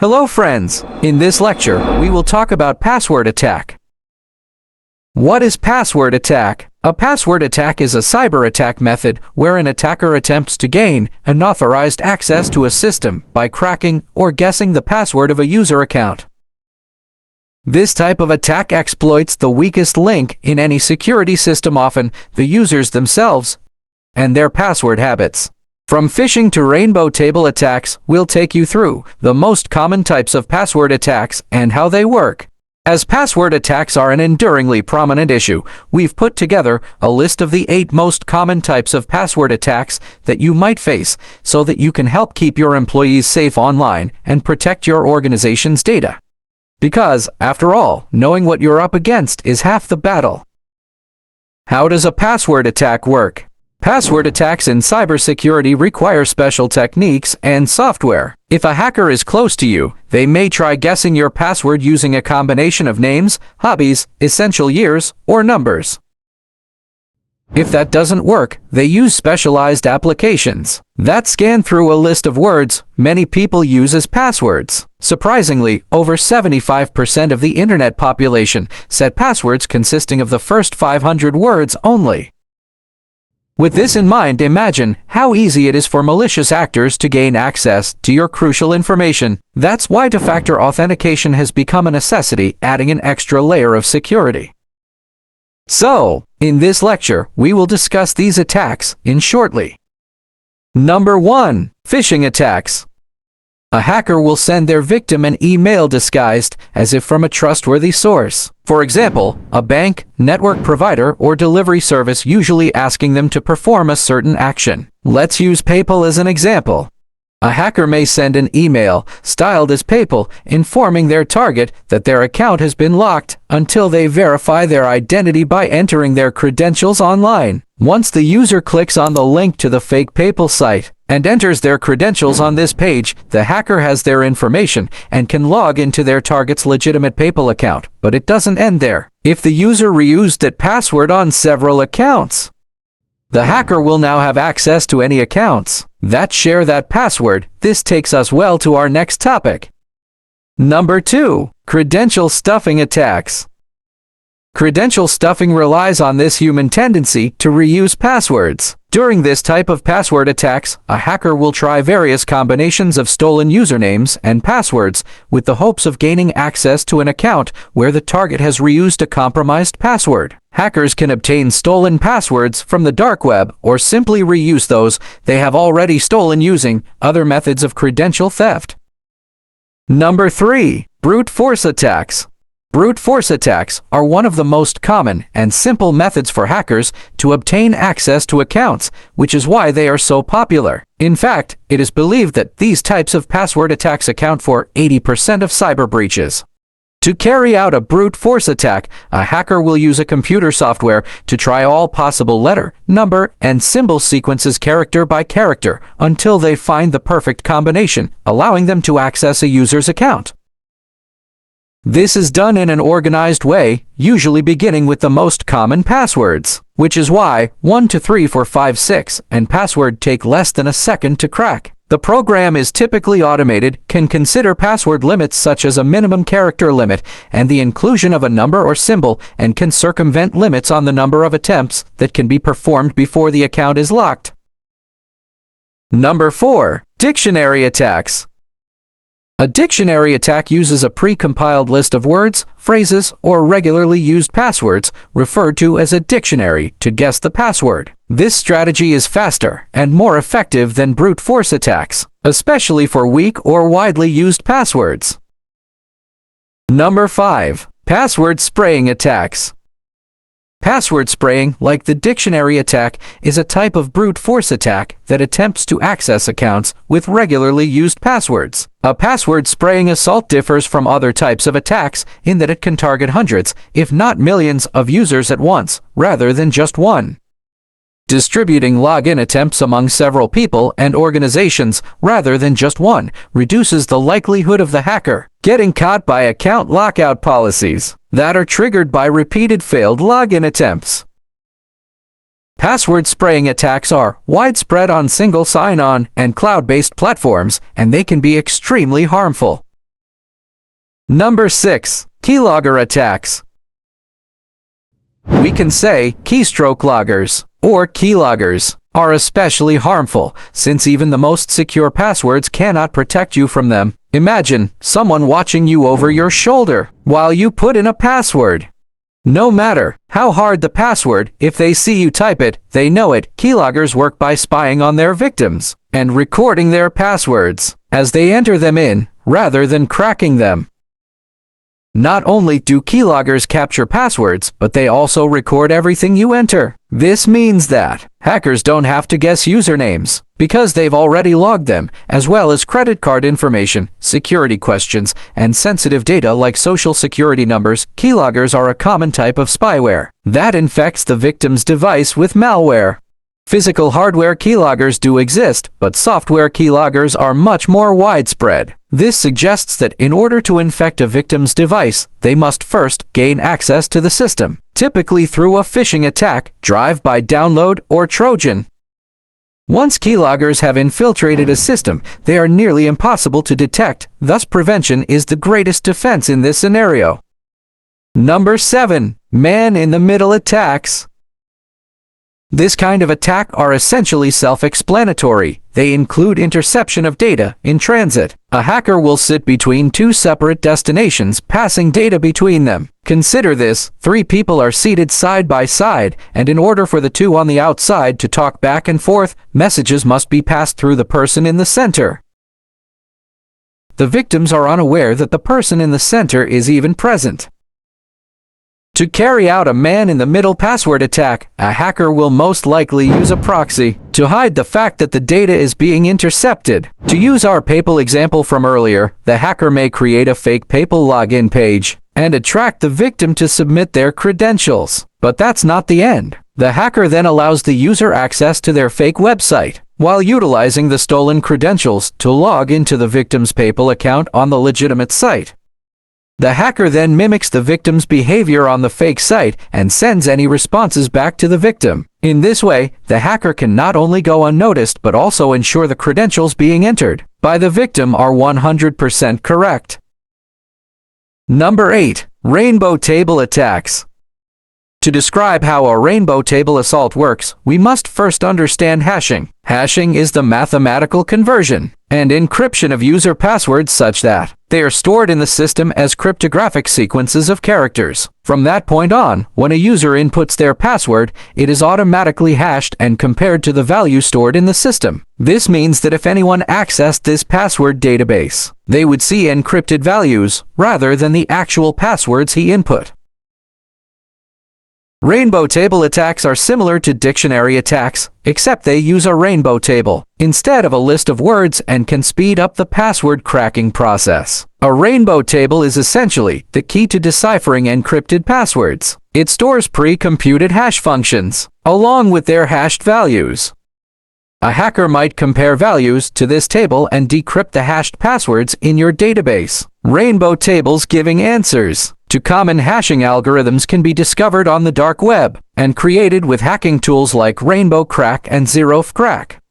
Hello friends! In this lecture, we will talk about password attack. What is password attack? A password attack is a cyber attack method where an attacker attempts to gain unauthorized access to a system by cracking or guessing the password of a user account. This type of attack exploits the weakest link in any security system, often the users themselves and their password habits. From phishing to rainbow table attacks, we'll take you through the most common types of password attacks and how they work. As password attacks are an enduringly prominent issue, we've put together a list of the 8 most common types of password attacks that you might face so that you can help keep your employees safe online and protect your organization's data. Because, after all, knowing what you're up against is half the battle. How does a password attack work? Password attacks in cybersecurity require special techniques and software. If a hacker is close to you, they may try guessing your password using a combination of names, hobbies, essential years, or numbers. If that doesn't work, they use specialized applications that scan through a list of words many people use as passwords. Surprisingly, over 75% of the internet population set passwords consisting of the first 500 words only. With this in mind, imagine how easy it is for malicious actors to gain access to your crucial information. That's why two-factor authentication has become a necessity, adding an extra layer of security. So, in this lecture, we will discuss these attacks shortly. Number 1. Phishing attacks. A hacker will send their victim an email disguised as if from a trustworthy source. For example, a bank, network provider, or delivery service, usually asking them to perform a certain action. Let's use PayPal as an example. A hacker may send an email styled as PayPal informing their target that their account has been locked until they verify their identity by entering their credentials online. Once the user clicks on the link to the fake PayPal site and enters their credentials on this page, the hacker has their information and can log into their target's legitimate PayPal account. But it doesn't end there. If the user reused that password on several accounts, the hacker will now have access to any accounts that share that password. This takes us well to our next topic. Number 2. Credential stuffing attacks. Credential stuffing relies on this human tendency to reuse passwords. During this type of password attacks, a hacker will try various combinations of stolen usernames and passwords with the hopes of gaining access to an account where the target has reused a compromised password. Hackers can obtain stolen passwords from the dark web or simply reuse those they have already stolen using other methods of credential theft. Number 3. Brute force attacks. Brute force attacks are one of the most common and simple methods for hackers to obtain access to accounts, which is why they are so popular. In fact, it is believed that these types of password attacks account for 80% of cyber breaches. To carry out a brute force attack, a hacker will use a computer software to try all possible letter, number, and symbol sequences character by character until they find the perfect combination, allowing them to access a user's account. This is done in an organized way, usually beginning with the most common passwords, which is why 1, 2, 3, 4, 5, 6 and password take less than a second to crack. The program is typically automated, can consider password limits such as a minimum character limit and the inclusion of a number or symbol, and can circumvent limits on the number of attempts that can be performed before the account is locked. Number 4. Dictionary attacks. A dictionary attack uses a pre-compiled list of words, phrases, or regularly used passwords, referred to as a dictionary, to guess the password. This strategy is faster and more effective than brute force attacks, especially for weak or widely used passwords. Number 5. Password spraying attacks. Password spraying, like the dictionary attack, is a type of brute force attack that attempts to access accounts with regularly used passwords. A password spraying assault differs from other types of attacks in that it can target hundreds, if not millions, of users at once, rather than just one. Distributing login attempts among several people and organizations, rather than just one, reduces the likelihood of the hacker getting caught by account lockout policies that are triggered by repeated failed login attempts. Password spraying attacks are widespread on single sign-on and cloud-based platforms, and they can be extremely harmful. Number 6. Keylogger attacks. We can say keystroke loggers or keyloggers are especially harmful since even the most secure passwords cannot protect you from them. Imagine someone watching you over your shoulder while you put in a password. No matter how hard the password, if they see you type it, they know it. Keyloggers work by spying on their victims and recording their passwords as they enter them in, rather than cracking them. Not only do keyloggers capture passwords, but they also record everything you enter. This means that hackers don't have to guess usernames, because they've already logged them, as well as credit card information, security questions, and sensitive data like social security numbers. Keyloggers are a common type of spyware that infects the victim's device with malware. Physical hardware keyloggers do exist, but software keyloggers are much more widespread. This suggests that in order to infect a victim's device, they must first gain access to the system, typically through a phishing attack, drive-by download, or Trojan. Once keyloggers have infiltrated a system, they are nearly impossible to detect, thus prevention is the greatest defense in this scenario. Number 7. Man-in-the-middle attacks. This kind of attack are essentially self-explanatory. They include interception of data in transit. A hacker will sit between two separate destinations, passing data between them. Consider this: 3 people are seated side by side, and in order for the 2 on the outside to talk back and forth, messages must be passed through the person in the center. The victims are unaware that the person in the center is even present. To carry out a man-in-the-middle password attack, a hacker will most likely use a proxy to hide the fact that the data is being intercepted. To use our PayPal example from earlier, the hacker may create a fake PayPal login page and attract the victim to submit their credentials. But that's not the end. The hacker then allows the user access to their fake website, while utilizing the stolen credentials to log into the victim's PayPal account on the legitimate site. The hacker then mimics the victim's behavior on the fake site and sends any responses back to the victim. In this way, the hacker can not only go unnoticed but also ensure the credentials being entered by the victim are 100% correct. Number 8. Rainbow table attacks. To describe how a rainbow table assault works, we must first understand hashing. Hashing is the mathematical conversion and encryption of user passwords such that they are stored in the system as cryptographic sequences of characters. From that point on, when a user inputs their password, it is automatically hashed and compared to the value stored in the system. This means that if anyone accessed this password database, they would see encrypted values rather than the actual passwords he input. Rainbow table attacks are similar to dictionary attacks, except they use a rainbow table instead of a list of words and can speed up the password cracking process. A rainbow table is essentially the key to deciphering encrypted passwords. It stores pre-computed hash functions, along with their hashed values. A hacker might compare values to this table and decrypt the hashed passwords in your database. Rainbow tables giving answers to common hashing algorithms can be discovered on the dark web and created with hacking tools like Rainbow Crack and Zeroth Crack.